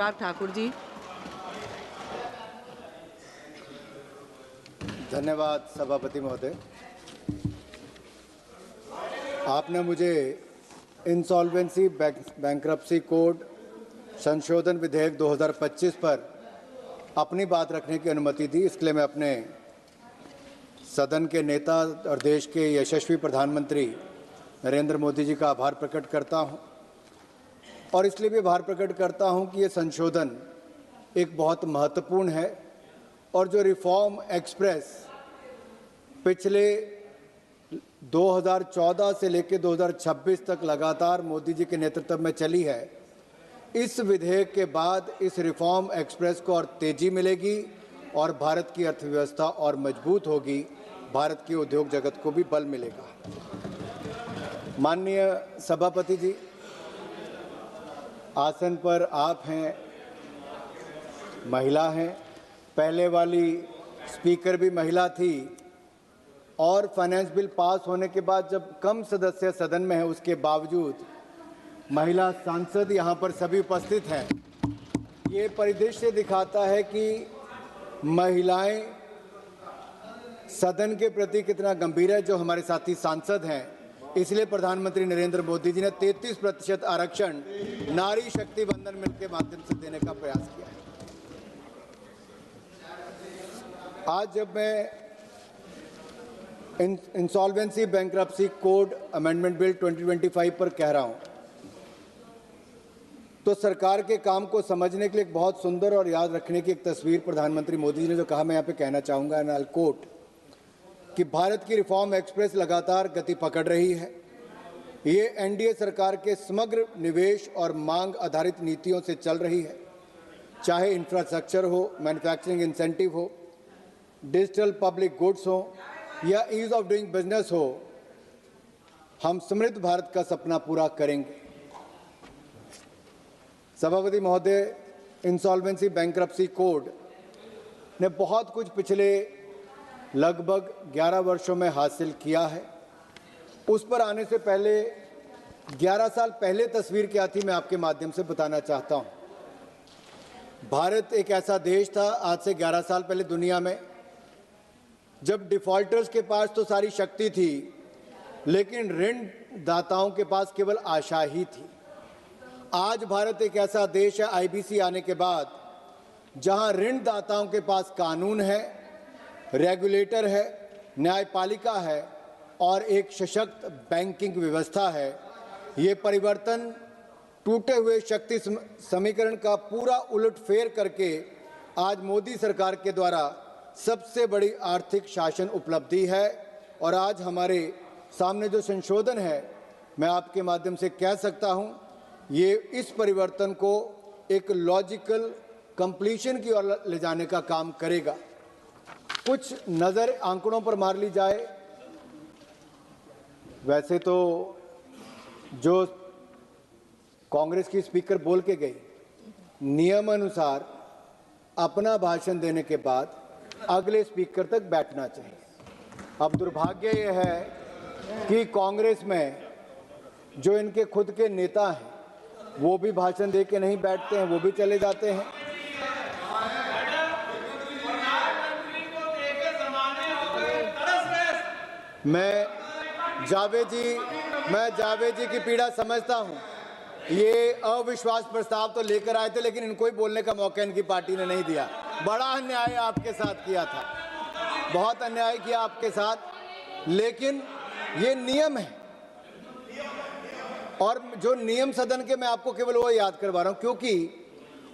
ठाकुर जी। धन्यवाद सभापति महोदय। आपने मुझे इंसॉल्वेंसी बैंक्रप्सी कोड संशोधन विधेयक 2025 पर अपनी बात रखने की अनुमति दी। इसके लिए मैं अपने सदन के नेता और देश के यशस्वी प्रधानमंत्री नरेंद्र मोदी जी का आभार प्रकट करता हूं, और इसलिए भी आभार प्रकट करता हूं कि ये संशोधन एक बहुत महत्वपूर्ण है और जो रिफॉर्म एक्सप्रेस पिछले 2014 से लेकर 2026 तक लगातार मोदी जी के नेतृत्व में चली है, इस विधेयक के बाद इस रिफॉर्म एक्सप्रेस को और तेजी मिलेगी और भारत की अर्थव्यवस्था और मजबूत होगी, भारत की उद्योग जगत को भी बल मिलेगा। माननीय सभापति जी, आसन पर आप हैं, महिला हैं, पहले वाली स्पीकर भी महिला थी, और फाइनेंस बिल पास होने के बाद जब कम सदस्य सदन में है उसके बावजूद महिला सांसद यहाँ पर सभी उपस्थित हैं। ये परिदृश्य दिखाता है कि महिलाएं सदन के प्रति कितना गंभीर है। जो हमारे साथी सांसद हैं, इसलिए प्रधानमंत्री नरेंद्र मोदी जी ने 33% आरक्षण नारी शक्ति वंदन मिल के माध्यम से देने का प्रयास किया है। आज जब मैं insolvency bankruptcy code amendment bill 2025 पर कह रहा हूं, तो सरकार के काम को समझने के लिए एक बहुत सुंदर और याद रखने की एक तस्वीर प्रधानमंत्री मोदी जी ने जो कहा, मैं यहाँ पे कहना चाहूँगा, एंड आई कोट, कि भारत की रिफॉर्म एक्सप्रेस लगातार गति पकड़ रही है। ये एनडीए सरकार के समग्र निवेश और मांग आधारित नीतियों से चल रही है, चाहे इंफ्रास्ट्रक्चर हो, मैन्युफैक्चरिंग इंसेंटिव हो, डिजिटल पब्लिक गुड्स हो या ईज ऑफ डूइंग बिजनेस हो। हम समृद्ध भारत का सपना पूरा करेंगे। सभापति महोदय, इंसॉल्वेंसी बैंक्रप्सी कोड ने बहुत कुछ पिछले लगभग 11 वर्षों में हासिल किया है। उस पर आने से पहले 11 साल पहले तस्वीर क्या थी, मैं आपके माध्यम से बताना चाहता हूं। भारत एक ऐसा देश था आज से 11 साल पहले दुनिया में, जब डिफॉल्टर्स के पास तो सारी शक्ति थी, लेकिन ऋण दाताओं के पास केवल आशा ही थी। आज भारत एक ऐसा देश है आईबीसी आने के बाद, जहां ऋण दाताओं के पास कानून है, रेगुलेटर है, न्यायपालिका है और एक सशक्त बैंकिंग व्यवस्था है। ये परिवर्तन टूटे हुए शक्ति समीकरण का पूरा उलटफेर करके आज मोदी सरकार के द्वारा सबसे बड़ी आर्थिक शासन उपलब्धि है। और आज हमारे सामने जो संशोधन है, मैं आपके माध्यम से कह सकता हूं, ये इस परिवर्तन को एक लॉजिकल कंप्लीशन की ओर ले जाने का काम करेगा। कुछ नज़र आंकड़ों पर मार ली जाए, वैसे तो जो कांग्रेस की स्पीकर बोल के गई, नियम अनुसार अपना भाषण देने के बाद अगले स्पीकर तक बैठना चाहिए। अब दुर्भाग्य यह है कि कांग्रेस में जो इनके खुद के नेता हैं, वो भी भाषण दे के नहीं बैठते हैं, वो भी चले जाते हैं। मैं जावेद जी की पीड़ा समझता हूं। ये अविश्वास प्रस्ताव तो लेकर आए थे, लेकिन इनको ही बोलने का मौका इनकी पार्टी ने नहीं दिया। बड़ा अन्याय आपके साथ किया था, बहुत अन्याय किया आपके साथ, लेकिन ये नियम है। और जो नियम सदन के, मैं आपको केवल वो याद करवा रहा हूं, क्योंकि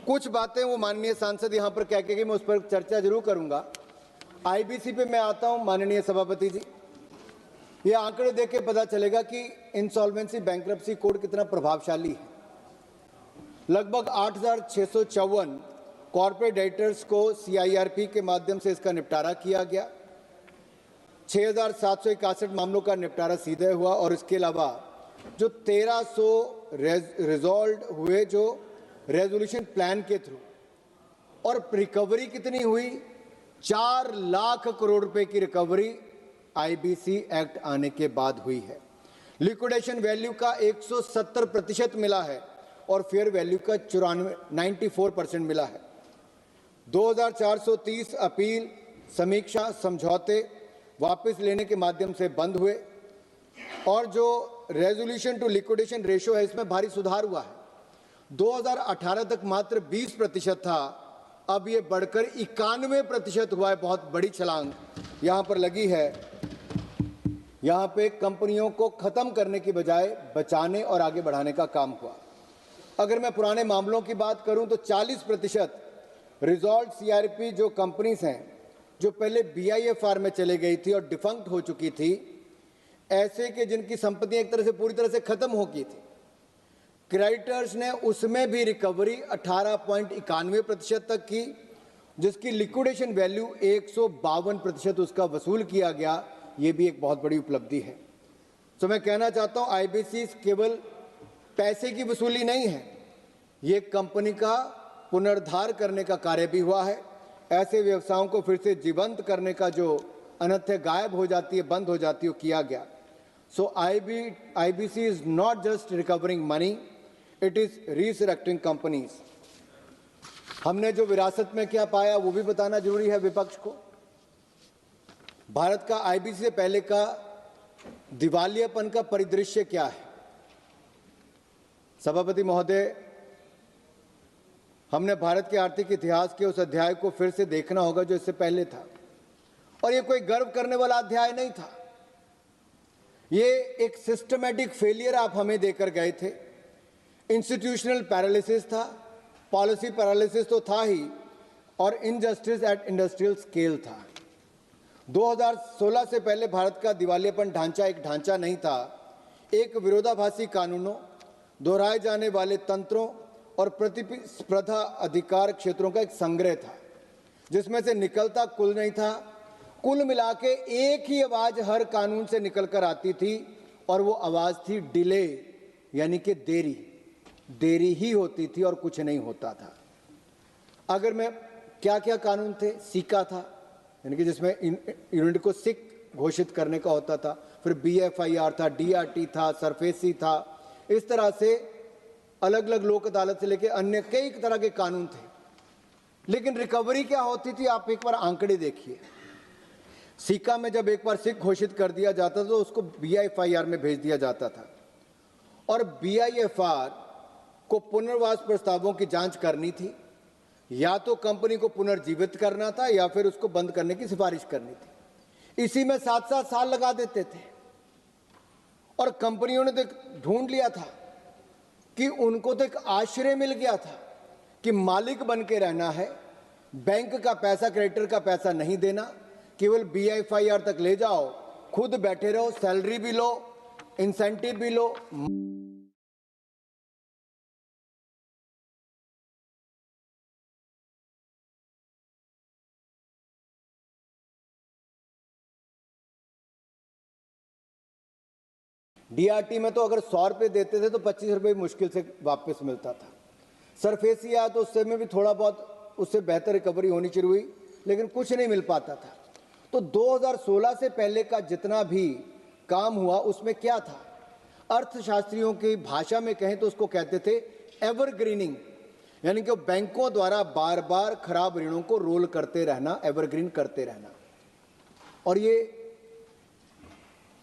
कुछ बातें वो माननीय सांसद यहां पर कह के गए, मैं उस पर चर्चा जरूर करूंगा। आईबीसी पे मैं आता हूं। माननीय सभापति जी, ये आंकड़े देख के पता चलेगा कि इंसॉल्वेंसी बैंक्रप्सी कोड कितना प्रभावशाली है। लगभग 8,654 कॉर्पोरेट डेटर्स को सीआईआरपी के माध्यम से इसका निपटारा किया गया। 6,761 मामलों का निपटारा सीधे हुआ, और इसके अलावा जो 1,300 रिजॉल्व हुए जो रेजोल्यूशन प्लान के थ्रू, और रिकवरी कितनी हुई, 4 लाख करोड़ रुपए की रिकवरी आईबीसी एक्ट आने के बाद हुई है। लिक्विडेशन वैल्यू का 170% मिला है, और फेयर वैल्यू का 94% मिला है। 2430 अपील, समीक्षा, समझौते वापस लेने के माध्यम से बंद हुए और जो रेजोल्यूशन टू लिक्विडेशन रेशियो है इसमें भारी सुधार हुआ है। 2018 तक मात्र 20% था, अब ये बढ़कर 91% हुआ है। बहुत बड़ी छलांग यहाँ पर लगी है। यहाँ पे कंपनियों को खत्म करने की बजाय बचाने और आगे बढ़ाने का काम हुआ। अगर मैं पुराने मामलों की बात करूं तो 40% रिजॉल्व सीआरपी जो कंपनीज हैं जो पहले बीआईएफआर में चले गई थी और डिफंक्ट हो चुकी थी, ऐसे कि जिनकी संपत्तियां एक तरह से पूरी तरह से खत्म हो गई थी, क्रेडिटर्स ने उसमें भी रिकवरी 18.91% तक की, जिसकी लिक्विडेशन वैल्यू 152% उसका वसूल किया गया। ये भी एक बहुत बड़ी उपलब्धि है। तो मैं कहना चाहता हूं आईबीसी केवल पैसे की वसूली नहीं है, ये कंपनी का पुनरुद्धार करने का कार्य भी हुआ है। ऐसे व्यवसायों को फिर से जीवंत करने का जो अन्यथा गायब हो जाती है, बंद हो जाती है, वो किया गया। So IBC is not just recovering money, it is resurrecting companies. हमने जो विरासत में क्या पाया वो भी बताना जरूरी है विपक्ष को। भारत का आईबीसी से पहले का दिवालियापन का परिदृश्य क्या है? सभापति महोदय, हमने भारत के आर्थिक इतिहास के उस अध्याय को फिर से देखना होगा जो इससे पहले था, और ये कोई गर्व करने वाला अध्याय नहीं था। ये एक सिस्टमैटिक फेलियर आप हमें देकर गए थे। इंस्टीट्यूशनल पैरालिसिस था, पॉलिसी पैरालिसिस तो था ही, और इनजस्टिस एट इंडस्ट्रियल स्केल था। 2016 से पहले भारत का दिवालियापन ढांचा एक ढांचा नहीं था, एक विरोधाभासी कानूनों, दोहराए जाने वाले तंत्रों और प्रतिस्पर्धा अधिकार क्षेत्रों का एक संग्रह था, जिसमें से निकलता कुल नहीं था। कुल मिला के एक ही आवाज हर कानून से निकलकर आती थी, और वो आवाज थी डिले, यानी कि देरी ही होती थी और कुछ नहीं होता था। अगर मैं क्या क्या कानून थे, सीका था, यानी कि जिसमें यूनिट को सिक घोषित करने का होता था, फिर बीएफआईआर था, डीआरटी था, सरफेसी था, इस तरह से अलग अलग लोक अदालत से लेकर अन्य कई तरह के कानून थे। लेकिन रिकवरी क्या होती थी, आप एक बार आंकड़े देखिए। सीका में जब एक बार सिक घोषित कर दिया जाता था तो उसको बीआईएफआईआर में भेज दिया जाता था, और बीआईएफआर को पुनर्वास प्रस्तावों की जांच करनी थी, या तो कंपनी को पुनर्जीवित करना था या फिर उसको बंद करने की सिफारिश करनी थी। इसी में 7-7 साल लगा देते थे, और कंपनियों ने तो ढूंढ लिया था कि उनको तो एक आश्रय मिल गया था कि मालिक बन के रहना है, बैंक का पैसा, क्रेडिटर का पैसा नहीं देना, केवल बीआईएफआईआर तक ले जाओ, खुद बैठे रहो, सैलरी भी लो, इंसेंटिव भी लो। डीआरटी में तो अगर 100 रुपये देते थे तो 25 रुपये मुश्किल से वापस मिलता था। सरफेसी आया तो उससे में भी थोड़ा बहुत उससे बेहतर रिकवरी होनी शुरू हुई, लेकिन कुछ नहीं मिल पाता था। तो 2016 से पहले का जितना भी काम हुआ उसमें क्या था, अर्थशास्त्रियों की भाषा में कहें तो उसको कहते थे एवरग्रीनिंग, यानी कि बैंकों द्वारा बार बार खराब ऋणों को रोल करते रहना, एवरग्रीन करते रहना, और ये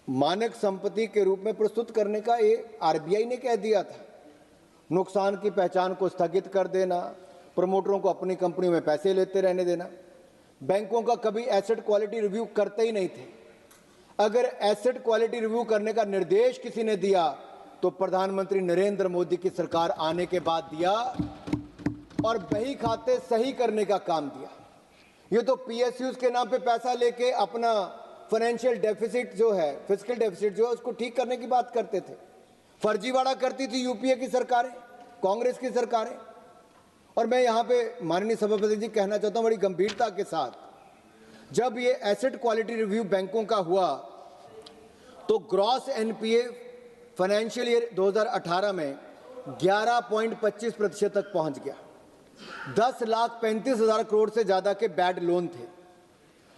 मानक संपत्ति के रूप में प्रस्तुत करने का ये आरबीआई ने कह दिया था। नुकसान की पहचान को स्थगित कर देना, प्रमोटरों को अपनी कंपनी में पैसे लेते रहने देना। बैंकों का कभी एसेट क्वालिटी रिव्यू करते ही नहीं थे। अगर एसेट क्वालिटी रिव्यू करने का निर्देश किसी ने दिया तो प्रधानमंत्री नरेंद्र मोदी की सरकार आने के बाद दिया, और बही खाते सही करने का काम दिया। ये तो पीएसयूज के नाम पे पैसा लेके अपना फाइनेंशियल डेफिसिट जो है, फिस्कल डेफिसिट जो है, उसको ठीक करने की बात करते थे। फर्जीवाड़ा करती थी यूपीए की सरकारें, कांग्रेस की सरकारें। और मैं यहाँ पे माननीय सभापति जी कहना चाहता हूँ बड़ी गंभीरता के साथ, जब ये एसेट क्वालिटी रिव्यू बैंकों का हुआ तो ग्रॉस एनपीए फाइनेंशियल ईयर 2018 में 11.25% तक पहुंच गया। 10,35,000 करोड़ से ज्यादा के बैड लोन थे।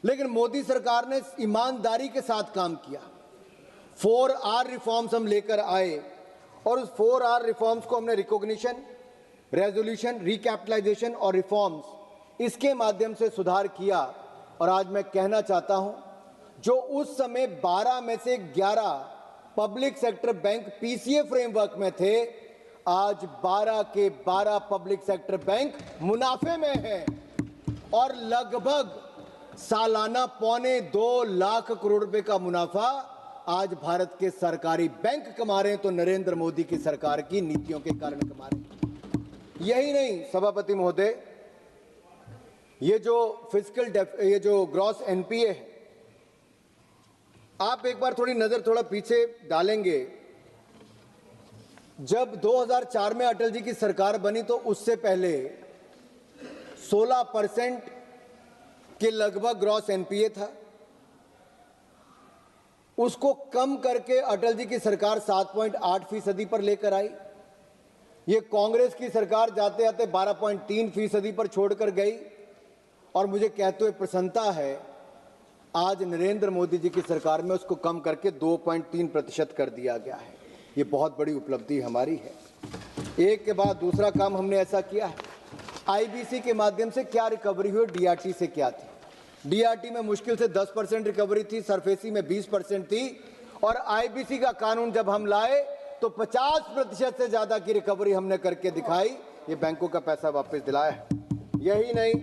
लेकिन मोदी सरकार ने ईमानदारी के साथ काम किया। 4R रिफॉर्म्स हम लेकर आए और उस 4R रिफॉर्म्स को हमने रिकॉग्निशन, रेजोल्यूशन, रिकैपिटलाइजेशन और रिफॉर्म्स, इसके माध्यम से सुधार किया। और आज मैं कहना चाहता हूं, जो उस समय 12 में से 11 public sector bank PCA framework में थे, आज 12 के 12 पब्लिक सेक्टर बैंक मुनाफे में हैं और लगभग सालाना 2.25 लाख करोड़ रुपए का मुनाफा आज भारत के सरकारी बैंक कमा रहे हैं, तो नरेंद्र मोदी की सरकार की नीतियों के कारण कमा रहे हैं। यही नहीं सभापति महोदय, ये जो ग्रॉस एनपीए है, आप एक बार थोड़ी नजर थोड़ा पीछे डालेंगे। जब 2004 में अटल जी की सरकार बनी तो उससे पहले 16% के लगभग ग्रॉस एनपीए था। उसको कम करके अटल जी की सरकार 7.8% पर लेकर आई। ये कांग्रेस की सरकार जाते जाते 12.3% पर छोड़कर गई। और मुझे कहते हुए प्रसन्नता है, आज नरेंद्र मोदी जी की सरकार में उसको कम करके 2.3% कर दिया गया है। ये बहुत बड़ी उपलब्धि हमारी है। एक के बाद दूसरा काम हमने ऐसा किया है। आईबीसी के माध्यम से क्या रिकवरी हुई, डीआरटी से क्या थी? डीआरटी में मुश्किल से 10% रिकवरी थी, सरफेसी में 20% थी, और आईबीसी का कानून जब हम लाए तो 50% से ज्यादा की रिकवरी हमने करके दिखाई। ये बैंकों का पैसा वापस दिलाया है। यही नहीं,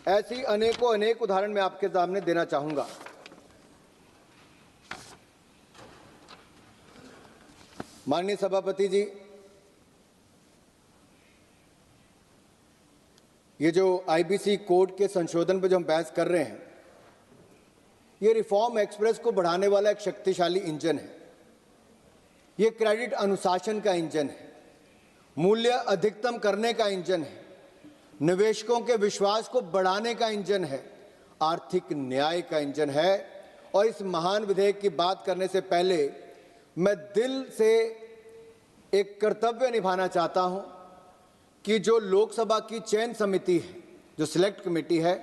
ऐसी अनेक उदाहरण मैं आपके सामने देना चाहूंगा। माननीय सभापति जी, ये जो आईबीसी कोड के संशोधन पर जो हम बहस कर रहे हैं, ये रिफॉर्म एक्सप्रेस को बढ़ाने वाला एक शक्तिशाली इंजन है। ये क्रेडिट अनुशासन का इंजन है, मूल्य अधिकतम करने का इंजन है, निवेशकों के विश्वास को बढ़ाने का इंजन है, आर्थिक न्याय का इंजन है। और इस महान विधेयक की बात करने से पहले मैं दिल से एक कर्तव्य निभाना चाहता हूं कि जो लोकसभा की चयन समिति है, जो सिलेक्ट कमेटी है,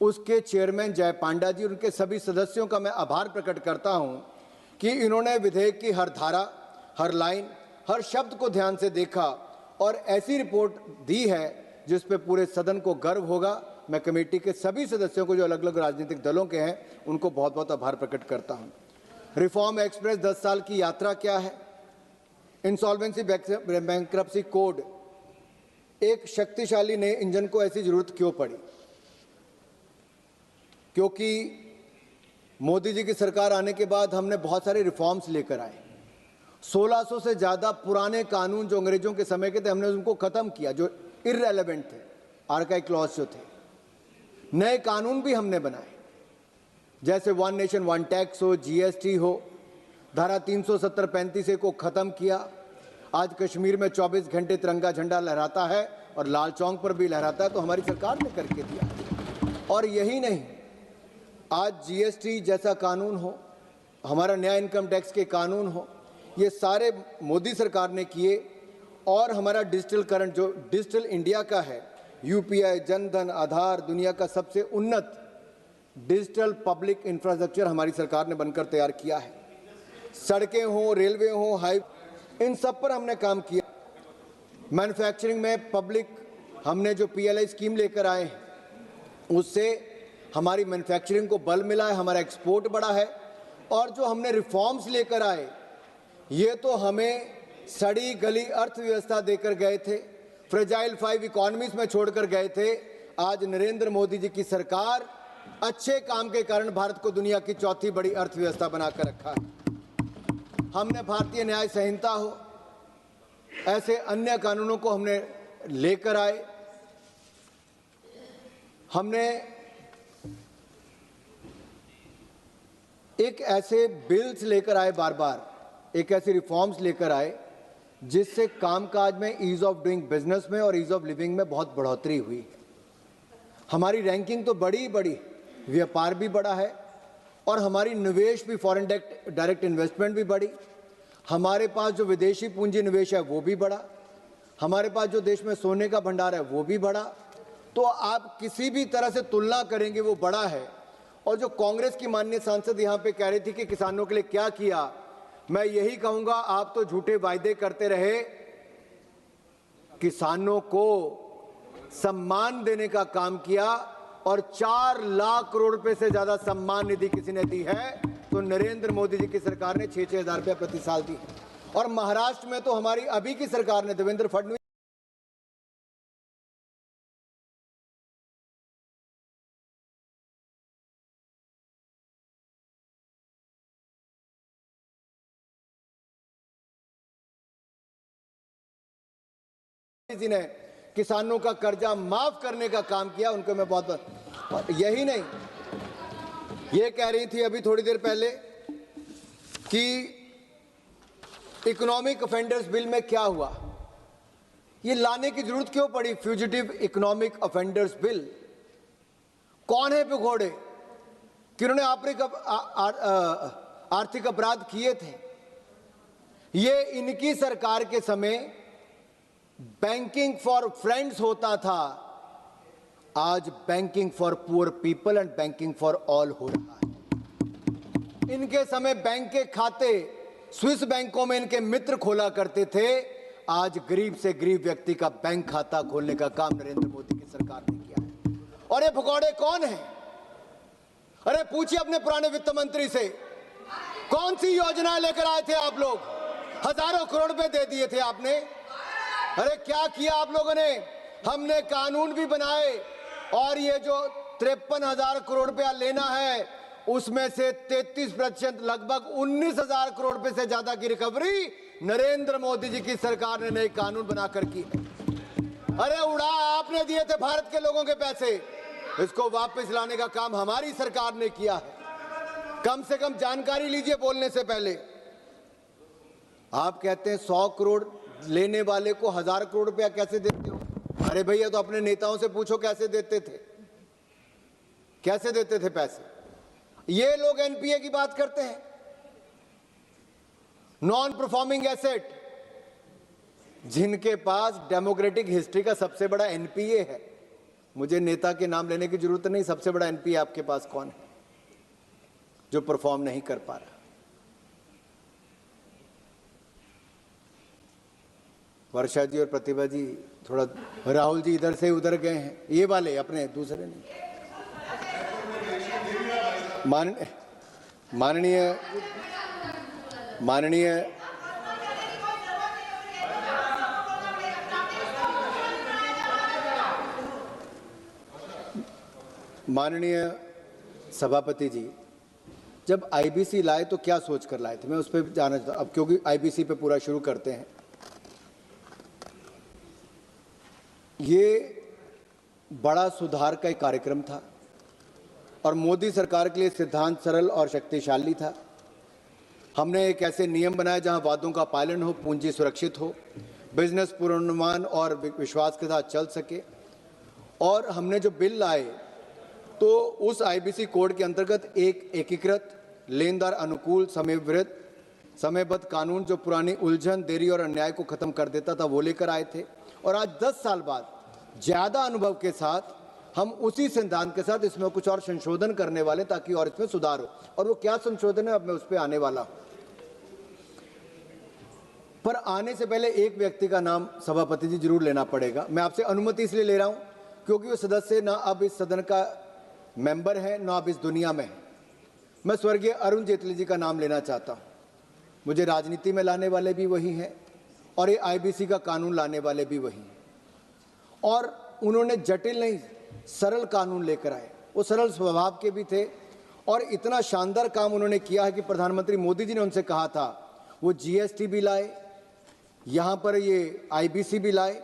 उसके चेयरमैन जय पांडा जी और उनके सभी सदस्यों का मैं आभार प्रकट करता हूं कि इन्होंने विधेयक की हर धारा, हर लाइन, हर शब्द को ध्यान से देखा और ऐसी रिपोर्ट दी है जिस पे पूरे सदन को गर्व होगा। मैं कमेटी के सभी सदस्यों को, जो अलग अलग राजनीतिक दलों के हैं, उनको बहुत बहुत आभार प्रकट करता हूं। रिफॉर्म एक्सप्रेस 10 साल की यात्रा क्या है? इंसॉल्वेंसी बैंक्रप्सी कोड एक शक्तिशाली नए इंजन को ऐसी जरूरत क्यों पड़ी? क्योंकि मोदी जी की सरकार आने के बाद हमने बहुत सारे रिफॉर्म्स लेकर आए। 1600 से ज्यादा पुराने कानून जो अंग्रेजों के समय के थे, हमने उनको खत्म किया, जो इररेलेवेंट थे, आर्काइक क्लॉज जो थे। नए कानून भी हमने बनाए, जैसे वन नेशन वन टैक्स हो, जीएसटी हो, धारा 370-35 को खत्म किया। आज कश्मीर में 24 घंटे तिरंगा झंडा लहराता है और लाल चौक पर भी लहराता है, तो हमारी सरकार ने करके दिया। और यही नहीं, आज जीएसटी जैसा कानून हो, हमारा नया इनकम टैक्स के कानून हो, ये सारे मोदी सरकार ने किए। और हमारा डिजिटल करंट जो डिजिटल इंडिया का है, यूपीआई, जनधन, आधार, दुनिया का सबसे उन्नत डिजिटल पब्लिक इंफ्रास्ट्रक्चर हमारी सरकार ने बनकर तैयार किया है। सड़कें हो, रेलवे हो, इन सब पर हमने काम किया। मैन्युफैक्चरिंग में पब्लिक, हमने जो पीएलआई स्कीम लेकर आए हैं, उससे हमारी मैन्युफैक्चरिंग को बल मिला है, हमारा एक्सपोर्ट बढ़ा है। और जो हमने रिफॉर्म्स लेकर आए, ये तो हमें सड़ी गली अर्थव्यवस्था देकर गए थे, फ्रेजाइल 5 इकोनॉमीज में छोड़कर गए थे। आज नरेंद्र मोदी जी की सरकार अच्छे काम के कारण भारत को दुनिया की चौथी बड़ी अर्थव्यवस्था बनाकर रखा है। हमने भारतीय न्याय संहिता हो, ऐसे अन्य कानूनों को हमने लेकर आए। हमने एक ऐसे बिल्स लेकर आए, बार बार एक ऐसी रिफॉर्म्स लेकर आए जिससे कामकाज में, ईज ऑफ डूइंग बिजनेस में और ईज ऑफ लिविंग में बहुत बढ़ोतरी हुई। हमारी रैंकिंग तो बड़ी बड़ी, व्यापार भी बढ़ा है और हमारी निवेश भी, फॉरेन डायरेक्ट इन्वेस्टमेंट भी बढ़ी। हमारे पास जो विदेशी पूंजी निवेश है वो भी बढ़ा। हमारे पास जो देश में सोने का भंडार है वो भी बढ़ा। तो आप किसी भी तरह से तुलना करेंगे वो बड़ा है। और जो कांग्रेस की माननीय सांसद यहाँ पे कह रही थी कि किसानों के लिए क्या किया, मैं यही कहूंगा, आप तो झूठे वायदे करते रहे। किसानों को सम्मान देने का काम किया और 4 लाख करोड़ रुपए से ज्यादा सम्मान निधि किसी ने दी है तो नरेंद्र मोदी जी की सरकार ने 6-6 हजार रुपया प्रति साल दी। और महाराष्ट्र में तो हमारी अभी की सरकार ने, देवेंद्र फडणवीस जी ने किसानों का कर्जा माफ करने का काम किया, उनको मैं बहुत। यही नहीं, ये कह रही थी अभी थोड़ी देर पहले कि इकोनॉमिक ऑफेंडर्स बिल में क्या हुआ, ये लाने की जरूरत क्यों पड़ी? फ्यूजिटिव इकोनॉमिक ऑफेंडर्स बिल कौन है भगोड़े कि उन्होंने आर्थिक अपराध किए थे? ये इनकी सरकार के समय बैंकिंग फॉर फ्रेंड्स होता था, आज banking for poor people and banking for all हो रहा है। इनके समय बैंक के खाते स्विस बैंकों में इनके मित्र खोला करते थे, आज गरीब से गरीब व्यक्ति का बैंक खाता खोलने का काम नरेंद्र मोदी की सरकार ने किया है। और ये भगौड़े कौन है? अरे पूछिए अपने पुराने वित्त मंत्री से, कौन सी योजना लेकर आए थे आप लोग? हजारों करोड़ रुपए दे दिए थे आपने। अरे क्या किया आप लोगों ने? हमने कानून भी बनाए और ये जो 53,000 करोड़ रुपया लेना है उसमें से 33% लगभग 19,000 करोड़ रुपए से ज्यादा की रिकवरी नरेंद्र मोदी जी की सरकार ने नए कानून बनाकर की है। अरे उड़ा आपने दिए थे भारत के लोगों के पैसे, इसको वापस लाने का काम हमारी सरकार ने किया है। कम से कम जानकारी लीजिए बोलने से पहले। आप कहते हैं 100 करोड़ लेने वाले को 1000 करोड़ रुपया कैसे देते हो? अरे भैया तो अपने नेताओं से पूछो कैसे देते थे, कैसे देते थे पैसे। ये लोग एनपीए की बात करते हैं, नॉन परफॉर्मिंग एसेट, जिनके पास डेमोक्रेटिक हिस्ट्री का सबसे बड़ा एनपीए है। मुझे नेता के नाम लेने की जरूरत नहीं, सबसे बड़ा एनपीए आपके पास कौन है जो परफॉर्म नहीं कर पा रहा? वर्षा जी और प्रतिभा जी, थोड़ा राहुल जी इधर से उधर गए हैं, ये वाले अपने, दूसरे नहीं। माननीय सभापति जी, जब आईबीसी लाए तो क्या सोच कर लाए थे? मैं उस पर जानना चाहता हूं। अब क्योंकि आईबीसी पे पूरा शुरू करते हैं। ये बड़ा सुधार का एक कार्यक्रम था और मोदी सरकार के लिए सिद्धांत सरल और शक्तिशाली था। हमने एक ऐसे नियम बनाए जहां वादों का पालन हो, पूंजी सुरक्षित हो, बिजनेस पूर्वानुमान और विश्वास के साथ चल सके। और हमने जो बिल लाए तो उस आईबीसी कोड के अंतर्गत एक एकीकृत लेनदार अनुकूल समयबद्ध कानून जो पुरानी उलझन, देरी और अन्याय को खत्म कर देता था, वो लेकर आए थे। और आज 10 साल बाद ज्यादा अनुभव के साथ हम उसी सिद्धांत के साथ इसमें कुछ और संशोधन करने वाले ताकि और इसमें सुधार हो। और वो क्या संशोधन है, अब मैं उस पर आने वाला हूं। पर आने से पहले एक व्यक्ति का नाम सभापति जी जरूर लेना पड़ेगा। मैं आपसे अनुमति इसलिए ले रहा हूं क्योंकि वो सदस्य ना अब इस सदन का मेंबर है, ना अब इस दुनिया में है। मैं स्वर्गीय अरुण जेटली जी का नाम लेना चाहता हूं। मुझे राजनीति में लाने वाले भी वही हैं और ये आईबीसी का कानून लाने वाले भी वही हैं। और उन्होंने जटिल नहीं, सरल कानून लेकर आए। वो सरल स्वभाव के भी थे और इतना शानदार काम उन्होंने किया है कि प्रधानमंत्री मोदी जी ने उनसे कहा था वो जीएसटी भी लाए, यहाँ पर ये आईबीसी भी लाए।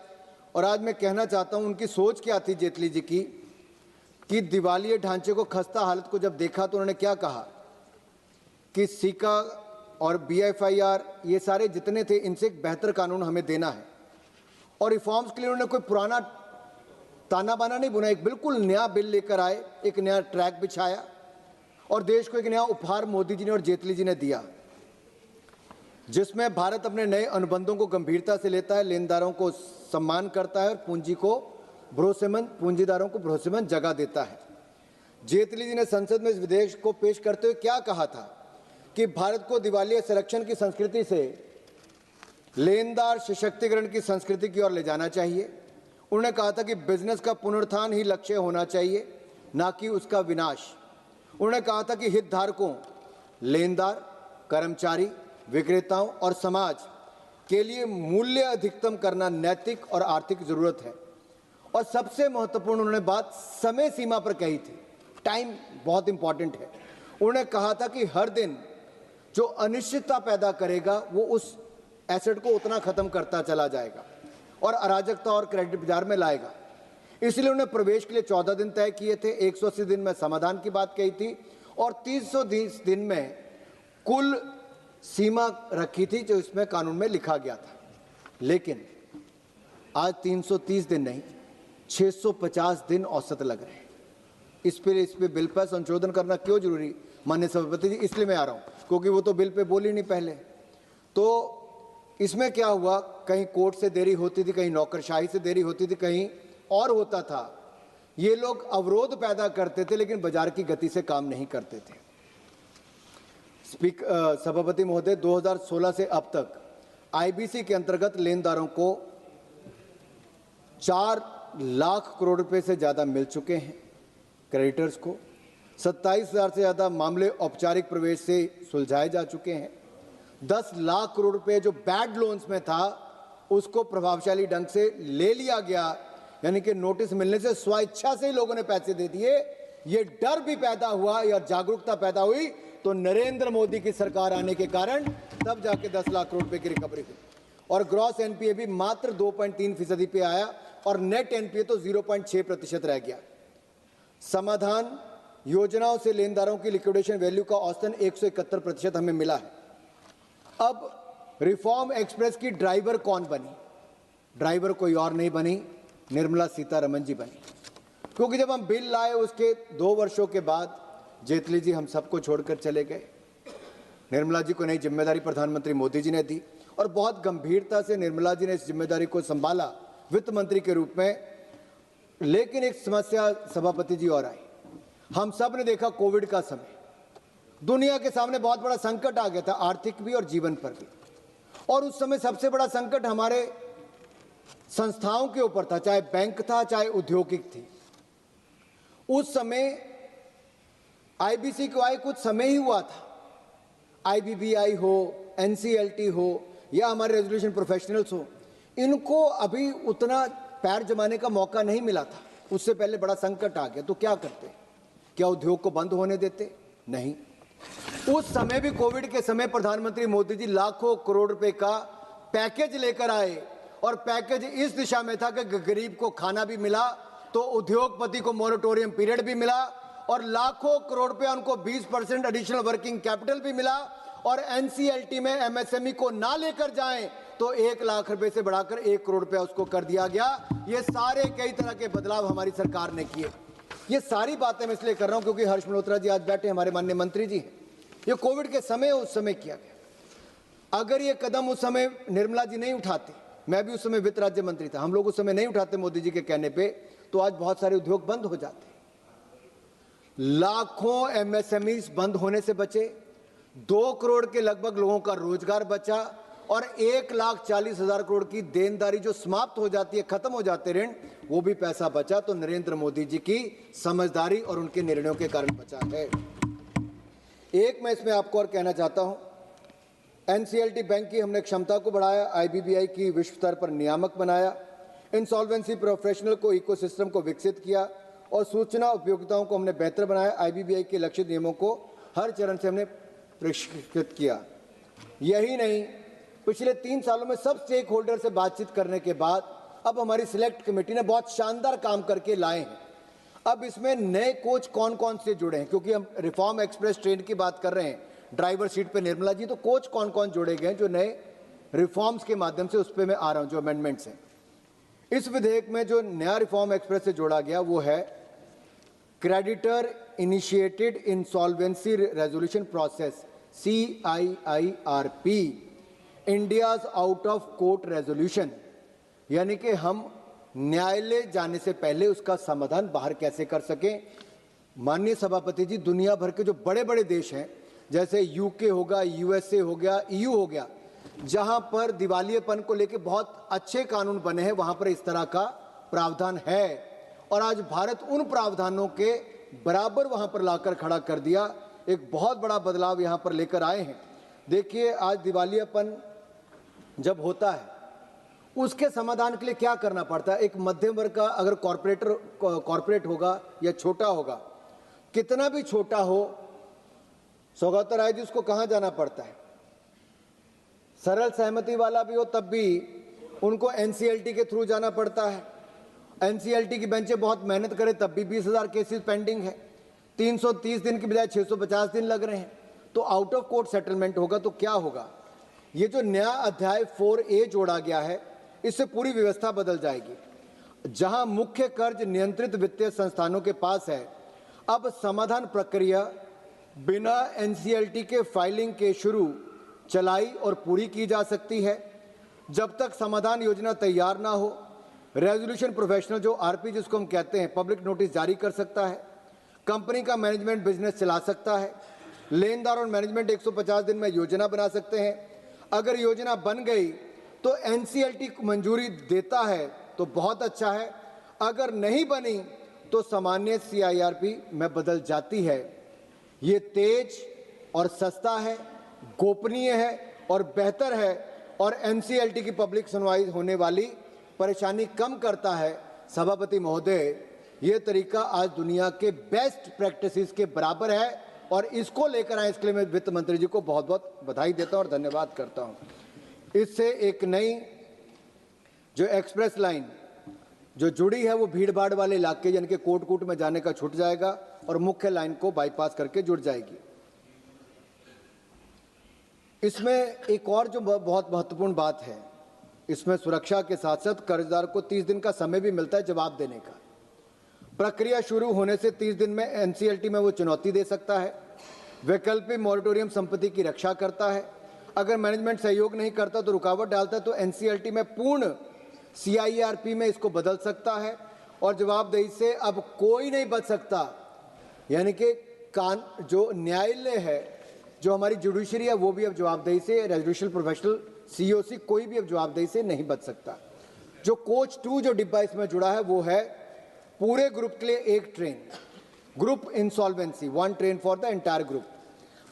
और आज मैं कहना चाहता हूँ उनकी सोच क्या थी जेटली जी की, कि दिवालिये ढांचे को, खस्ता हालत को जब देखा तो उन्होंने क्या कहा कि सीका और बीएफआईआर ये सारे जितने थे इनसे एक बेहतर कानून हमें देना है। और रिफॉर्म्स के लिए उन्होंने कोई पुराना ताना बाना नहीं बुना, एक बिल्कुल नया बिल लेकर आए, एक नया ट्रैक बिछाया और देश को एक नया उपहार मोदी जी ने और जेटली जी ने दिया, जिसमें भारत अपने नए अनुबंधों को गंभीरता से लेता है, लेनदारों को सम्मान करता है और पूंजीदारों को भरोसेमंद जगह देता है। जेटली जी ने संसद में इस विधेयक को पेश करते हुए क्या कहा था कि भारत को दिवालिया संरक्षण की संस्कृति से लेनदार सशक्तिकरण की संस्कृति की ओर ले जाना चाहिए। उन्होंने कहा था कि बिजनेस का पुनरुत्थान ही लक्ष्य होना चाहिए, ना कि उसका विनाश। उन्होंने कहा था कि हितधारकों, लेनदार, कर्मचारी, विक्रेताओं और समाज के लिए मूल्य अधिकतम करना नैतिक और आर्थिक जरूरत है। और सबसे महत्वपूर्ण उन्होंने बात समय सीमा पर कही थी। टाइम बहुत इंपॉर्टेंट है। उन्होंने कहा था कि हर दिन जो अनिश्चितता पैदा करेगा वो उस एसेट को उतना खत्म करता चला जाएगा और अराजकता और क्रेडिट बाजार में लाएगा। इसलिए उन्होंने प्रवेश के लिए 14 दिन तय किए थे, 180 दिन में समाधान की बात कही थी और 320 दिन में कुल सीमा रखी थी जो इसमें कानून में लिखा गया था। लेकिन आज 330 दिन नहीं, 650 दिन औसत लग रहे हैं। इस पे बिल पर संशोधन करना क्यों जरूरी माननीय सभापति जी? इसलिए मैं आ रहा हूं क्योंकि वो तो बिल पे बोली नहीं पहले। तो इसमें क्या हुआ, कहीं कोर्ट से देरी होती थी, कहीं नौकरशाही से देरी होती थी, कहीं और होता था। ये लोग अवरोध पैदा करते थे लेकिन बाजार की गति से काम नहीं करते थे। सभापति महोदय, 2016 से अब तक आईबीसी के अंतर्गत लेनदारों को 4 लाख करोड़ रुपए से ज्यादा मिल चुके हैं। क्रेडिटर्स को 27,000 से ज्यादा मामले औपचारिक प्रवेश से सुलझाए जा चुके हैं। 10 लाख करोड़ रुपए जो बैड लोन्स में था उसको प्रभावशाली ढंग से ले लिया गया, यानी कि नोटिस मिलने से स्वेच्छा से ही लोगों ने पैसे दे दिए। ये डर भी पैदा हुआ या जागरूकता पैदा हुई तो नरेंद्र मोदी की सरकार आने के कारण तब जाके 10 लाख करोड़ रुपए की रिकवरी हुई और ग्रॉस एनपीए भी मात्र 2.3% पे आया और नेट एनपीए तो 0.6% रह गया। समाधान योजनाओं से लेनदारों की लिक्विडेशन वैल्यू का औसतन 171% हमें मिला है। अब रिफॉर्म एक्सप्रेस की ड्राइवर कौन बनी? ड्राइवर कोई और नहीं बनी, निर्मला सीतारमण जी बनी। क्योंकि जब हम बिल लाए उसके 2 वर्षों के बाद जेटली जी हम सबको छोड़कर चले गए। निर्मला जी को नई जिम्मेदारी प्रधानमंत्री मोदी जी ने दी और बहुत गंभीरता से निर्मला जी ने इस जिम्मेदारी को संभाला वित्त मंत्री के रूप में। लेकिन एक समस्या सभापति जी और आई। हम सब ने देखा कोविड का समय, दुनिया के सामने बहुत बड़ा संकट आ गया था, आर्थिक भी और जीवन पर भी। और उस समय सबसे बड़ा संकट हमारे संस्थाओं के ऊपर था, चाहे बैंक था चाहे औद्योगिक थी। उस समय आईबीसी को आए कुछ समय ही हुआ था। आईबीबीआई हो, एनसीएलटी हो या हमारे रेजोल्यूशन प्रोफेशनल्स हो, इनको अभी उतना पैर जमाने का मौका नहीं मिला था। उससे पहले बड़ा संकट आ गया तो क्या करते? क्या उद्योग को बंद होने देते? नहीं। उस समय भी कोविड के समय प्रधानमंत्री मोदी जी लाखों करोड़ रुपए का पैकेज लेकर आए और पैकेज इस दिशा में था कि गरीब को खाना भी मिला तो उद्योगपति को मोरेटोरियम पीरियड भी मिला और लाखों करोड़ रुपया उनको 20% एडिशनल वर्किंग कैपिटल भी मिला और एनसीएलटी में एमएसएमई को ना लेकर जाएं तो 1 लाख रुपए से बढ़ाकर 1 करोड़ रुपया उसको कर दिया गया। ये सारे कई तरह के बदलाव हमारी सरकार ने किए। ये सारी बातें मैं इसलिए कर रहा हूं क्योंकि हर्ष मल्होत्रा जी आज बैठे, हमारे माननीय मंत्री जी हैं। ये कोविड के समय उस समय किया गया। अगर ये कदम उस समय निर्मला जी नहीं उठाते, मैं भी उस समय वित्त राज्य मंत्री था, हम लोग उस समय नहीं उठाते मोदी जी के कहने पे, तो आज बहुत सारे उद्योग बंद हो जाते। लाखों एमएसएमईज बंद होने से बचे, 2 करोड़ के लगभग लोगों का रोजगार बचा और 1,40,000 करोड़ की देनदारी जो समाप्त हो जाती है, खत्म हो जाते ऋण, वो भी पैसा बचा तो नरेंद्र मोदी जी की समझदारी और उनके निर्णयों के कारण बचा है। एक मैं इसमें आपको और कहना चाहता हूं, एनसीएलटी बैंक की हमने क्षमता को बढ़ाया, आईबीबीआई की विश्व स्तर पर नियामक बनाया, इंसॉल्वेंसी प्रोफेशनल को इकोसिस्टम को विकसित किया और सूचना उपयोगिताओं को हमने बेहतर बनाया। आईबीबीआई के लक्षित नियमों को हर चरण से हमने परिष्कृत किया। यही नहीं, पिछले 3 सालों में सब स्टेक होल्डर से बातचीत करने के बाद अब हमारी सिलेक्ट कमेटी ने बहुत शानदार काम करके लाए हैं। अब इसमें नए कोच कौन कौन से जुड़े हैं, क्योंकि हम रिफॉर्म एक्सप्रेस ट्रेन की बात कर रहे हैं, ड्राइवर सीट पे निर्मला जी, तो कोच कौन कौन जोड़े गए जो नए रिफॉर्म्स के माध्यम से, उस पर मैं आ रहा हूं, जो अमेंडमेंट्स हैं। इस विधेयक में जो नया रिफॉर्म एक्सप्रेस से जोड़ा गया वो है creditor initiated insolvency resolution process, CIIRP, India's out of court resolution. यानी कि हम न्यायालय जाने से पहले उसका समाधान बाहर कैसे कर सकें। माननीय सभापति जी, दुनिया भर के जो बड़े बड़े देश हैं जैसे यूके होगा, यूएसए हो गया, ईयू हो गया, जहां पर दिवालियेपन को लेकर बहुत अच्छे कानून बने हैं, वहां पर इस तरह का प्रावधान है। और आज भारत उन प्रावधानों के बराबर वहां पर लाकर खड़ा कर दिया। एक बहुत बड़ा बदलाव यहां पर लेकर आए हैं। देखिए, आज दिवालियापन जब होता है उसके समाधान के लिए क्या करना पड़ता है। एक मध्यम वर्ग का अगर कॉर्पोरेट होगा या छोटा होगा, कितना भी छोटा हो, सौगत राय जी, उसको कहां जाना पड़ता है? सरल सहमति वाला भी हो तब भी उनको एनसीएलटी के थ्रू जाना पड़ता है। एनसीएलटी की बेंचें बहुत मेहनत करें तब भी 20,000 केसेस पेंडिंग है। 330 दिन की बजाय 650 दिन लग रहे हैं। तो आउट ऑफ कोर्ट सेटलमेंट होगा तो क्या होगा? ये जो नया अध्याय 4A जोड़ा गया है, इससे पूरी व्यवस्था बदल जाएगी। जहां मुख्य कर्ज नियंत्रित वित्तीय संस्थानों के पास है, अब समाधान प्रक्रिया बिना एनसीएलटी के फाइलिंग के शुरू, चलाई और पूरी की जा सकती है। जब तक समाधान योजना तैयार ना हो, रेजोल्यूशन प्रोफेशनल, जो आरपी जिसको हम कहते हैं, पब्लिक नोटिस जारी कर सकता है। कंपनी का मैनेजमेंट बिजनेस चला सकता है। लेनदार और मैनेजमेंट 150 दिन में योजना बना सकते हैं। अगर योजना बन गई तो एनसीएलटी मंजूरी देता है तो बहुत अच्छा है, अगर नहीं बनी तो सामान्य सीआईआरपी में बदल जाती है। ये तेज और सस्ता है, गोपनीय है और बेहतर है, और एनसीएलटी की पब्लिक सुनवाई होने वाली परेशानी कम करता है। सभापति महोदय, ये तरीका आज दुनिया के बेस्ट प्रैक्टिसेस के बराबर है और इसको लेकर आए, इसके लिए मैं वित्त मंत्री जी को बहुत बहुत बधाई देता हूं और धन्यवाद करता हूं। इससे एक नई जो एक्सप्रेस लाइन जो जुड़ी है वो भीड़ भाड़ वाले इलाके यानी कि कोटकूट में जाने का छूट जाएगा और मुख्य लाइन को बाईपास करके जुड़ जाएगी। इसमें एक और जो बहुत महत्वपूर्ण बात है, इसमें सुरक्षा के साथ साथ कर्जदार को 30 दिन का समय भी मिलता है जवाब देने का। प्रक्रिया शुरू होने से 30 दिन में एनसीएलटी में वो चुनौती दे सकता है। वैकल्पिक मॉरिटोरियम संपत्ति की रक्षा करता है। अगर मैनेजमेंट सहयोग नहीं करता तो रुकावट डालता है तो एनसीएलटी में पूर्ण सीआईआरपी में इसको बदल सकता है और जवाबदेही से अब कोई नहीं बच सकता। यानी कि जो न्यायालय है, जो हमारी जुडिशरी है, वो भी अब जवाबदेही से, रेजुडिशियल प्रोफेशनल, सीओसी, कोई भी अब जवाबदेही से नहीं बच सकता। जो कोच 2 जो डिब्बा इसमें जुड़ा है वो है पूरे ग्रुप के लिए एक train, group insolvency, 1 train for the entire group.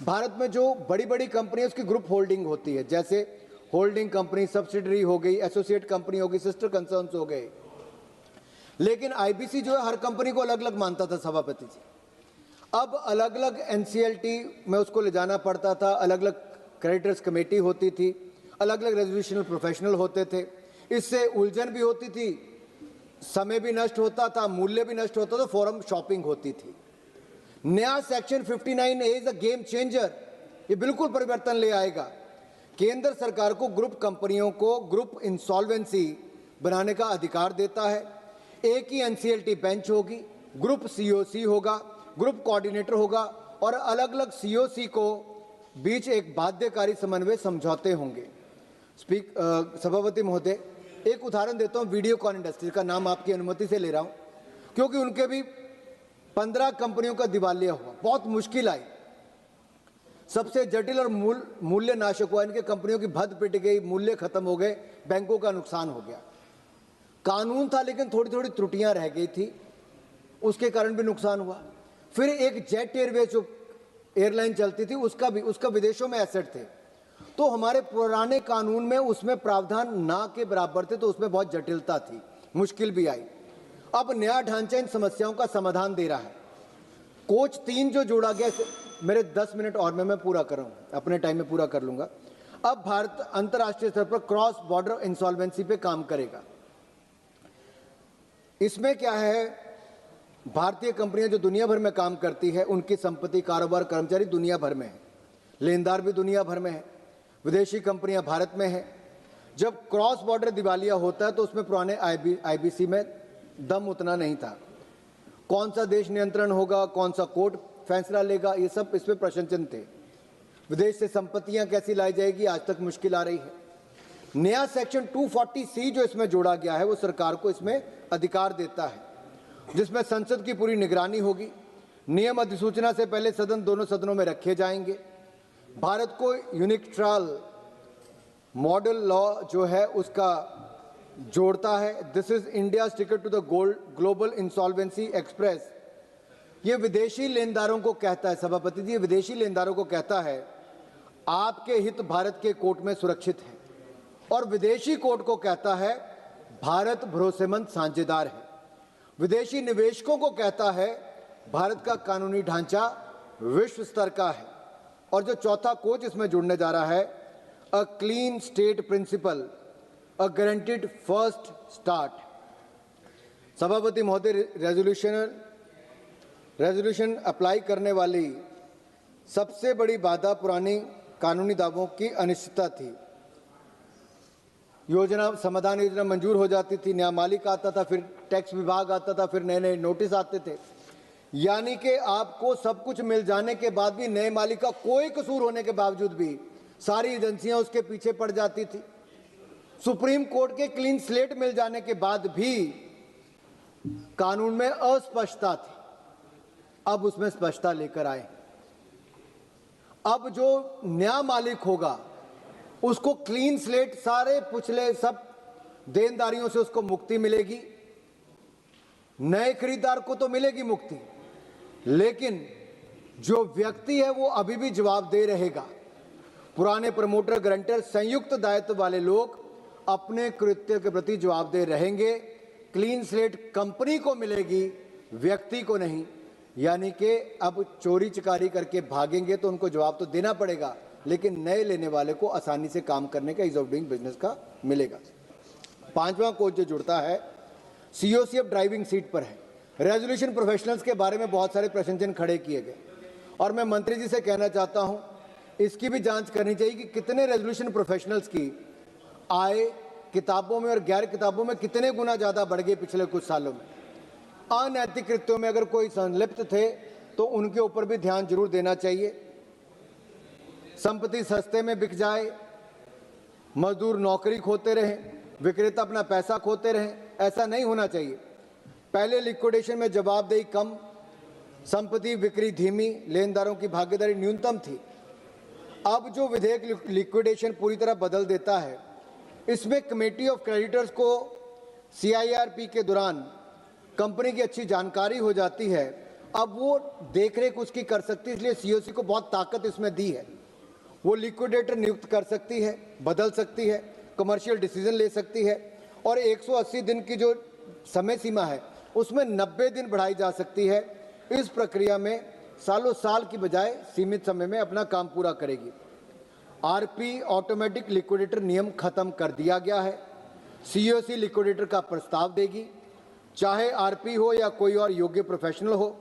Bharat में जो बड़ी बड़ी कंपनी है उसकी ग्रुप होल्डिंग होती है, जैसे होल्डिंग कंपनी, सब्सिडरी हो गई, एसोसिएट कंपनी हो गई, सिस्टर कंसर्न्स हो गए। लेकिन आईबीसी जो है हर कंपनी को अलग अलग मानता था सभापति जी। अब अलग अलग एनसीएलटी में उसको ले जाना पड़ता था, अलग अलग क्रेडिटर्स कमेटी होती थी, अलग अलग रेजोल्यूशनल प्रोफेशनल होते थे। इससे उलझन भी होती थी, समय भी नष्ट होता था, मूल्य भी नष्ट होता था, फॉर्म शॉपिंग होती थी। नया section 59A is a game changer. ये बिल्कुल परिवर्तन ले आएगा। केंद्र सरकार को ग्रुप कंपनियों को ग्रुप इंसॉल्वेंसी बनाने का अधिकार देता है। एक ही एनसीएलटी बेंच होगी, ग्रुप सीओसी होगा, ग्रुप कोऑर्डिनेटर होगा और अलग अलग सीओसी को बीच एक बाध्यकारी समन्वय समझौते होंगे। सभापति महोदय, एक उदाहरण देता हूं, वीडियोकॉन इंडस्ट्रीज का नाम आपकी अनुमति से ले रहा हूं क्योंकि उनके भी 15 कंपनियों का दिवालिया हुआ, बहुत मुश्किल आई, सबसे जटिल और मूल्य नाशक हुआ। इनके कंपनियों की भद पिट गई, मूल्य खत्म हो गए, बैंकों का नुकसान हो गया। कानून था लेकिन थोड़ी थोड़ी त्रुटियां रह गई थी, उसके कारण भी नुकसान हुआ। फिर एक जेट एयरवेज जो एयरलाइन चलती थी उसका विदेशों में एसेट थे, तो हमारे पुराने कानून में उसमें प्रावधान ना के बराबर थे, तो उसमें बहुत जटिलता थी, मुश्किल भी आई। अब नया ढांचा इन समस्याओं का समाधान दे रहा है। कोच 3 जो जोड़ा गया, मेरे 10 मिनट और मैं पूरा कर रहा हूं, अपने टाइम में पूरा कर लूंगा। अब भारत अंतर्राष्ट्रीय स्तर पर क्रॉस बॉर्डर इंसॉल्वेंसी पे काम करेगा। इसमें क्या है, भारतीय कंपनियां जो दुनिया भर में काम करती है, उनकी संपत्ति, कारोबार, कर्मचारी दुनिया भर में है, लेनदार भी दुनिया भर में है, विदेशी कंपनियां भारत में है। जब क्रॉस बॉर्डर दिवालिया होता है तो उसमें पुराने आईबीसी में दम उतना नहीं था। कौन सा देश नियंत्रण होगा, कौन सा कोर्ट फैसला लेगा, ये सब इसमें प्रश्न चिन्ह थे। विदेश से संपत्तियां कैसी लाई जाएगी, आज तक मुश्किल आ रही है। नया सेक्शन 240C जो इसमें जोड़ा गया है वो सरकार को इसमें अधिकार देता है, जिसमें संसद की पूरी निगरानी होगी। नियम अधिसूचना से पहले सदन दोनों सदनों में रखे जाएंगे। भारत को यूनिक ट्रायल मॉडल लॉ जो है उसका जोड़ता है। This is India ticket to the global insolvency express. ये विदेशी लेनदारों को कहता है, सभापति जी, ये विदेशी लेनदारों को कहता है आपके हित भारत के कोर्ट में सुरक्षित है, और विदेशी कोर्ट को कहता है भारत भरोसेमंद साझेदार है। विदेशी निवेशकों को कहता है भारत का कानूनी ढांचा विश्व स्तर का है। और जो चौथा कोच इसमें जुड़ने जा रहा है, a clean state principle, a guaranteed first start. सभापति महोदय, रेजोल्यूशन अप्लाई करने वाली सबसे बड़ी बाधा पुरानी कानूनी दावों की अनिश्चितता थी। समाधान योजना मंजूर हो जाती थी, नया मालिक आता था, फिर टैक्स विभाग आता था, फिर नए नए नोटिस आते थे। यानी कि आपको सब कुछ मिल जाने के बाद भी, नए मालिक का कोई कसूर होने के बावजूद भी सारी एजेंसियां उसके पीछे पड़ जाती थी। सुप्रीम कोर्ट के क्लीन स्लेट मिल जाने के बाद भी कानून में अस्पष्टता थी। अब उसमें स्पष्टता लेकर आए। अब जो नया मालिक होगा उसको क्लीन स्लेट, सारे पिछले सब देनदारियों से उसको मुक्ति मिलेगी। नए खरीदार को तो मिलेगी मुक्ति, लेकिन जो व्यक्ति है वो अभी भी जवाबदेह रहेगा। पुराने प्रमोटर, गारंटर, संयुक्त दायित्व वाले लोग अपने कृत्य के प्रति जवाबदेह रहेंगे। क्लीन स्लेट कंपनी को मिलेगी, व्यक्ति को नहीं। यानी कि अब चोरी चकारी करके भागेंगे तो उनको जवाब तो देना पड़ेगा, लेकिन नए लेने वाले को आसानी से काम करने का, ईज ऑफ डूइंग बिजनेस का मिलेगा। पांचवा कोच जो जुड़ता है, सीओसी अब ड्राइविंग सीट पर है। रेजोल्यूशन प्रोफेशनल्स के बारे में बहुत सारे प्रश्न चिन्ह खड़े किए गए, और मैं मंत्री जी से कहना चाहता हूं इसकी भी जांच करनी चाहिए कि कितने रेजोल्यूशन प्रोफेशनल्स की आय किताबों में और गैर किताबों में कितने गुना ज्यादा बढ़ गए पिछले कुछ सालों में। अनैतिक कृत्यों में अगर कोई संलिप्त थे तो उनके ऊपर भी ध्यान जरूर देना चाहिए। संपत्ति सस्ते में बिक जाए, मजदूर नौकरी खोते रहें, विक्रेता अपना पैसा खोते रहें, ऐसा नहीं होना चाहिए। पहले लिक्विडेशन में जवाबदेही कम, संपत्ति बिक्री धीमी, लेनदारों की भागीदारी न्यूनतम थी। अब जो विधेयक लिक्विडेशन पूरी तरह बदल देता है, इसमें कमेटी ऑफ क्रेडिटर्स को CIRP के दौरान कंपनी की अच्छी जानकारी हो जाती है। अब वो देखरेख उसकी कर सकती है, इसलिए COC को बहुत ताकत इसमें दी है। वो लिक्विडेटर नियुक्त कर सकती है, बदल सकती है, कमर्शियल डिसीजन ले सकती है, और 180 दिन की जो समय सीमा है उसमें 90 दिन बढ़ाई जा सकती है। इस प्रक्रिया में सालों साल की बजाय सीमित समय में अपना काम पूरा करेगी। RP ऑटोमेटिक लिक्विडेटर नियम खत्म कर दिया गया है। COC लिक्विडेटर का प्रस्ताव देगी, चाहे RP हो या कोई और योग्य प्रोफेशनल हो।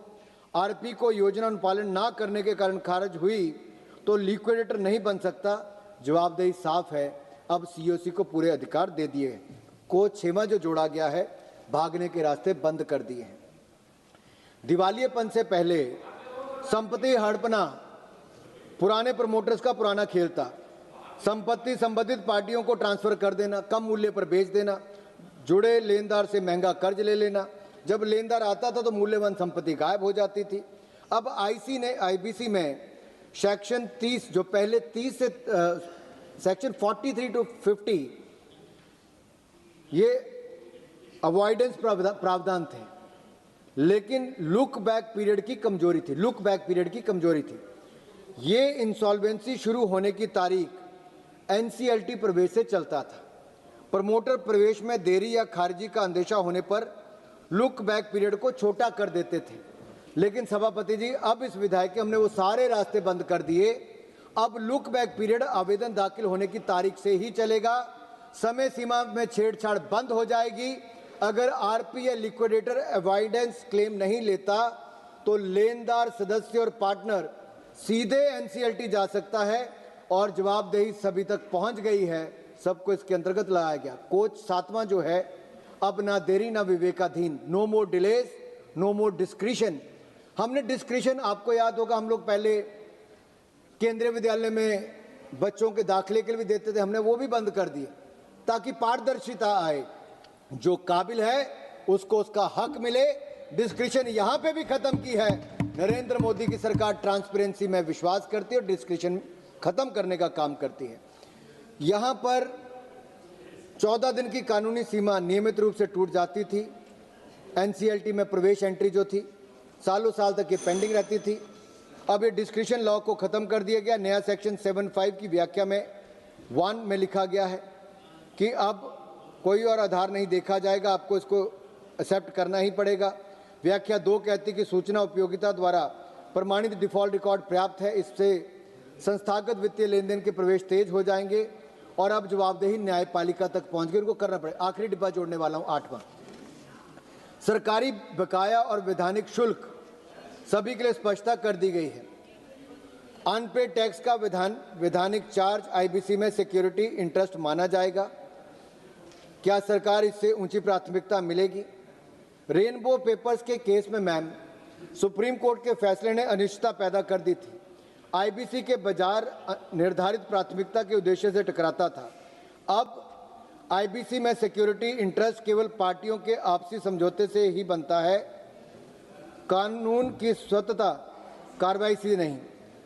RP को योजना अनुपालन ना करने के कारण खारिज हुई तो लिक्विडेटर नहीं बन सकता। जवाबदेही साफ है। अब COC को पूरे अधिकार दे दिए हैं। कोच 6वां जो जोड़ा गया है, भागने के रास्ते बंद कर दिए हैं। दिवालियेपन से पहले संपत्ति हड़पना पुराने प्रमोटर्स का पुराना खेल था। संपत्ति संबंधित पार्टियों को ट्रांसफर कर देना, कम मूल्य पर बेच देना, जुड़े लेनदार से महंगा कर्ज ले लेना। जब लेनदार आता था तो मूल्यवान संपत्ति गायब हो जाती थी। अब IBC में सेक्शन 30, जो पहले 30 से सेक्शन 43 to 50 ये अवॉइडेंस प्रावधान थे, लेकिन लुक बैक पीरियड की कमजोरी थी। ये इंसॉल्वेंसी शुरू होने की तारीख NCLT प्रवेश से चलता था। प्रमोटर प्रवेश में देरी या खारिजी का अंदेशा होने पर लुक बैक पीरियड को छोटा कर देते थे, लेकिन सभापति जी अब इस विधायक के हमने वो सारे रास्ते बंद कर दिए। अब लुक बैक पीरियड आवेदन दाखिल होने की तारीख से ही चलेगा। समय सीमा में छेड़छाड़ बंद हो जाएगी। अगर RP या लिक्विडेटर अवॉइडेंस क्लेम नहीं लेता तो लेनदार, सदस्य और पार्टनर सीधे NCLT जा सकता है, और जवाबदेही सभी तक पहुंच गई है। सबको इसके अंतर्गत लाया गया। कोच 7वां जो है, अब ना देरी ना विवेकाधीन, नो मोर डिलेज, नो मोर डिस्क्रिशन। हमने डिस्क्रिशन, आपको याद होगा, हम लोग पहले केंद्रीय विद्यालय में बच्चों के दाखिले के लिए भी देते थे, हमने वो भी बंद कर दिए ताकि पारदर्शिता आए। जो काबिल है उसको उसका हक मिले। डिस्क्रिशन यहां पे भी खत्म की है। नरेंद्र मोदी की सरकार ट्रांसपेरेंसी में विश्वास करती है और डिस्क्रिशन खत्म करने का काम करती है। यहाँ पर 14 दिन की कानूनी सीमा नियमित रूप से टूट जाती थी। एनसीएलटी में प्रवेश एंट्री जो थी सालों साल तक ये पेंडिंग रहती थी। अब ये डिस्क्रिशन लॉ को ख़त्म कर दिया गया। नया सेक्शन 75 की व्याख्या में 1 में लिखा गया है कि अब कोई और आधार नहीं देखा जाएगा, आपको इसको एक्सेप्ट करना ही पड़ेगा। व्याख्या 2 कहती कि सूचना उपयोगिता द्वारा प्रमाणित डिफ़ॉल्ट रिकॉर्ड पर्याप्त है, इससे संस्थागत वित्तीय लेन देन के प्रवेश तेज हो जाएंगे और अब जवाबदेही न्यायपालिका तक पहुंच गई, उनको करना पड़ेगा। आखिरी डिब्बा जोड़ने वाला हूं, 8वां। सरकारी बकाया और वैधानिक शुल्क सभी के लिए स्पष्टता कर दी गई है। अनपेड टैक्स का वैधानिक चार्ज आईबीसी में सिक्योरिटी इंटरेस्ट माना जाएगा। क्या सरकार इससे ऊंची प्राथमिकता मिलेगी? रेनबो पेपर्स के केस में मैम, सुप्रीम कोर्ट के फैसले ने अनिश्चितता पैदा कर दी थी। आईबीसी के बाजार निर्धारित प्राथमिकता के उद्देश्य से टकराता था। अब आईबीसी में सिक्योरिटी इंटरेस्ट केवल पार्टियों के आपसी समझौते से ही बनता है, कानून की स्वतंत्रता कार्रवाई से नहीं।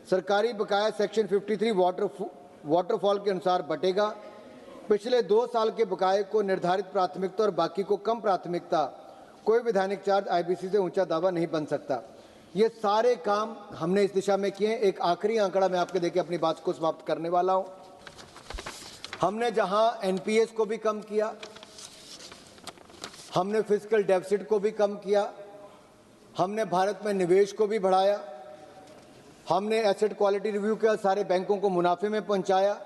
सरकारी बकाया सेक्शन 53 वाटरफॉल के अनुसार बटेगा। पिछले 2 साल के बकाये को निर्धारित प्राथमिकता और बाकी को कम प्राथमिकता, कोई वैधानिक चार्ज आईबीसी से ऊंचा दावा नहीं बन सकता। ये सारे काम हमने इस दिशा में किए हैं। एक आखिरी आंकड़ा मैं आपके देके अपनी बात को समाप्त करने वाला हूं। हमने जहां एनपीएस को भी कम किया, हमने फिस्कल डेफिसिट को भी कम किया, हमने भारत में निवेश को भी बढ़ाया, हमने एसेट क्वालिटी रिव्यू किया, सारे बैंकों को मुनाफे में पहुंचाया।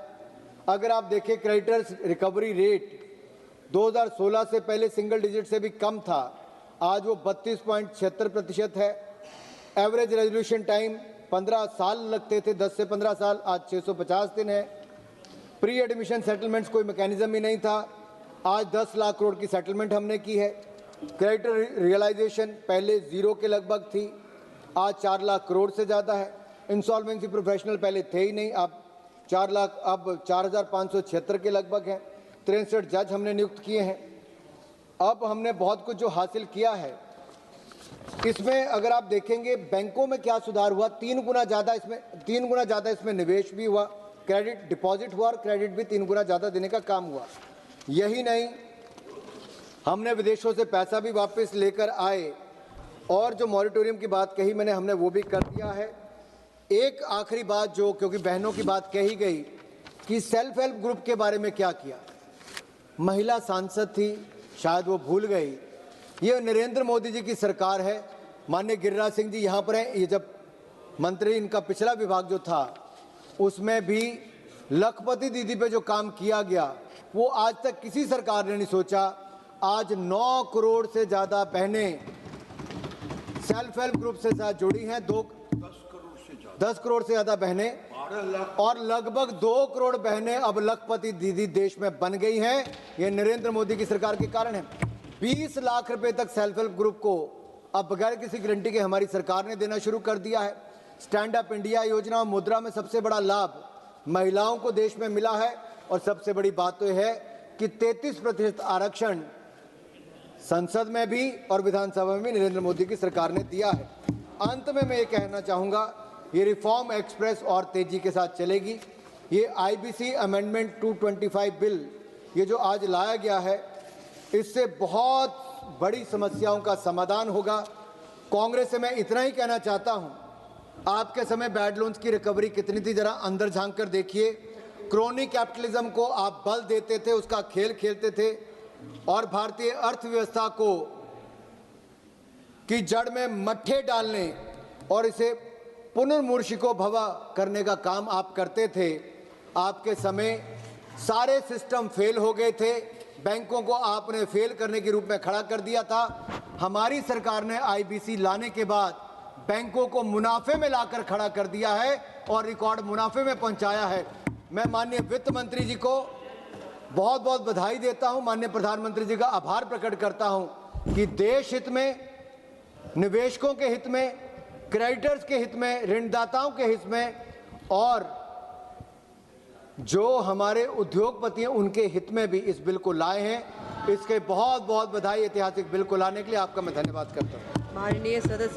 अगर आप देखें क्रेडिटर्स रिकवरी रेट 2016 से पहले सिंगल डिजिट से भी कम था, आज वो 32.76% है। एवरेज रेजोल्यूशन टाइम 15 साल लगते थे, 10 से 15 साल, आज 650 दिन है। प्री एडमिशन सेटलमेंट्स कोई मैकेनिज्म ही नहीं था, आज 10 लाख करोड़ की सेटलमेंट हमने की है। क्रेडिटर रियलाइजेशन पहले 0 के लगभग थी, आज 4 लाख करोड़ से ज़्यादा है। इंसॉल्वेंसी प्रोफेशनल पहले थे ही नहीं, अब 4 लाख, अब 4576 के लगभग हैं। 63 जज हमने नियुक्त किए हैं। अब हमने बहुत कुछ जो हासिल किया है, इसमें अगर आप देखेंगे बैंकों में क्या सुधार हुआ, 3 गुना ज़्यादा इसमें निवेश भी हुआ, क्रेडिट डिपॉजिट हुआ और क्रेडिट भी 3 गुना ज़्यादा देने का काम हुआ। यही नहीं, हमने विदेशों से पैसा भी वापस लेकर आए और जो मॉरिटोरियम की बात कही मैंने, हमने वो भी कर दिया है। एक आखिरी बात जो, क्योंकि बहनों की बात कही गई कि सेल्फ हेल्प ग्रुप के बारे में क्या किया, महिला सांसद थी, शायद वो भूल गई। ये नरेंद्र मोदी जी की सरकार है, माननीय गिरिराज सिंह जी यहाँ पर हैं। ये जब मंत्री, इनका पिछला विभाग जो था, उसमें भी लखपति दीदी पे जो काम किया गया वो आज तक किसी सरकार ने नहीं सोचा। आज 9 करोड़ से ज़्यादा बहनें सेल्फ हेल्प ग्रुप से साथ जुड़ी हैं। 10 करोड़ से ज़्यादा बहनें और लगभग 2 करोड़ बहनें अब लखपति दीदी देश में बन गई हैं। ये नरेंद्र मोदी की सरकार के कारण है। 20 लाख रुपए तक सेल्फ हेल्प ग्रुप को अब बगैर किसी गारंटी के हमारी सरकार ने देना शुरू कर दिया है। स्टैंड अप इंडिया योजना और मुद्रा में सबसे बड़ा लाभ महिलाओं को देश में मिला है। और सबसे बड़ी बात तो यह है कि 33% आरक्षण संसद में भी और विधानसभा में भी नरेंद्र मोदी की सरकार ने दिया है। अंत में मैं ये कहना चाहूँगा, ये रिफॉर्म एक्सप्रेस और तेजी के साथ चलेगी। ये आईबीसी अमेंडमेंट 225 बिल, ये जो आज लाया गया है, इससे बहुत बड़ी समस्याओं का समाधान होगा। कांग्रेस से मैं इतना ही कहना चाहता हूँ, आपके समय बैड लोन्स की रिकवरी कितनी थी, जरा अंदर झांक कर देखिए। क्रोनी कैपिटलिज्म को आप बल देते थे, उसका खेल खेलते थे और भारतीय अर्थव्यवस्था को की जड़ में मट्ठे डालने और इसे पुनर्मूर्छिको भवा करने का काम आप करते थे। आपके समय सारे सिस्टम फेल हो गए थे, बैंकों को आपने फेल करने के रूप में खड़ा कर दिया था। हमारी सरकार ने आईबीसी लाने के बाद बैंकों को मुनाफे में लाकर खड़ा कर दिया है और रिकॉर्ड मुनाफे में पहुंचाया है। मैं माननीय वित्त मंत्री जी को बहुत बहुत बधाई देता हूं, माननीय प्रधानमंत्री जी का आभार प्रकट करता हूं कि देश हित में, निवेशकों के हित में, क्रेडिटर्स के हित में, ऋणदाताओं के हित में और जो हमारे उद्योगपति हैं उनके हित में भी इस बिल को लाए हैं। इसके बहुत बहुत बधाई। ऐतिहासिक बिल को लाने के लिए आपका मैं धन्यवाद करता हूं। माननीय सदस्य